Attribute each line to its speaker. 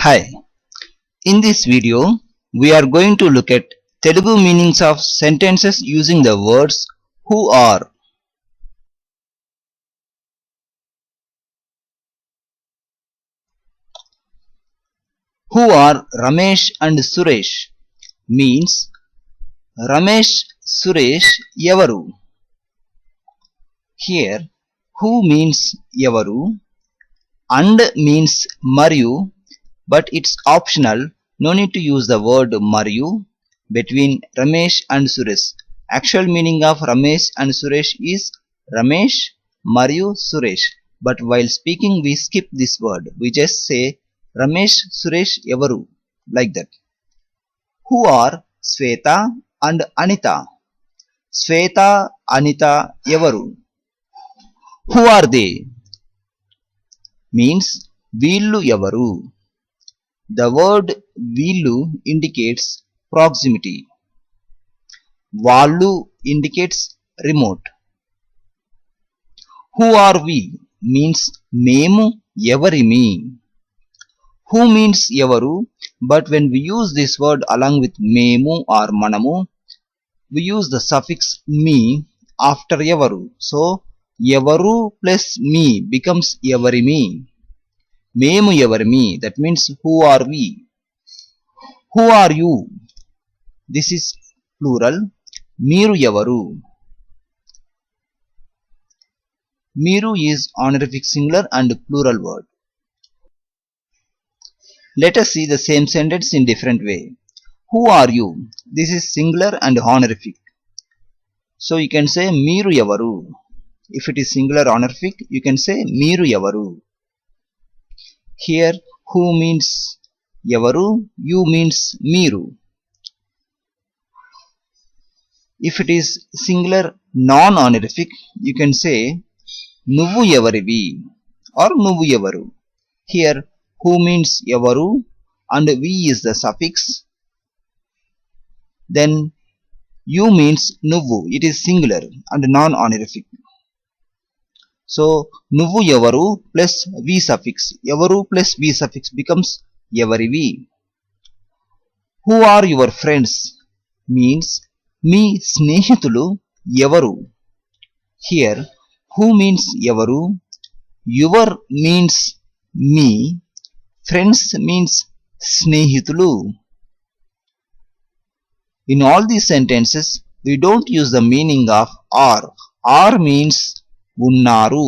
Speaker 1: Hi, in this video we are going to look at Telugu meanings of sentences using the words who are. Who are Ramesh and Suresh means Ramesh Suresh Evaru. Here who means Evaru and means Mariyu, but it's optional, no need to use the word Mariyu between Ramesh and Suresh. Actual meaning of Ramesh and Suresh is Ramesh, Mariyu, Suresh. But while speaking we skip this word. We just say Ramesh, Suresh, Evaru, like that. Who are Sweta and Anita? Sweta, Anita, Evaru. Who are they? Means వీళ్ళు ఎవరు. The word వీళ్ళు indicates proximity. వాళ్ళు indicates remote. Who are we means మేము ఎవరిమి. Who means ఎవరు, but when we use this word along with మేము or మనము, we use the suffix me after ఎవరు. So ఎవరు plus me becomes ఎవరిమి. మేము ఎవరిమి, that means who are we. Who are you? This is plural. మీరు ఎవరు. మీరు is honorific singular and plural word. Let us see the same sentence in different way. Who are you? This is singular and honorific. So you can say మీరు ఎవరు. If it is singular honorific, you can say మీరు ఎవరు. Here who means ఎవరు, you means మీరు. If it is singular non-honorific, you can say నువ్వు ఎవరివి or నువ్వు ఎవరు. Here who means ఎవరు and we is the suffix. Then you means నువ్వు, it is singular and non-honorific. So నువ్వు ఎవరు plus v suffix, ఎవరు plus v suffix becomes ఎవరివి. Who are your friends means మీ స్నేహితులు ఎవరు. Here who means ఎవరు, your means me, friends means స్నేహితులు. In all these sentences we don't use the meaning of are. Are means ఉన్నారు.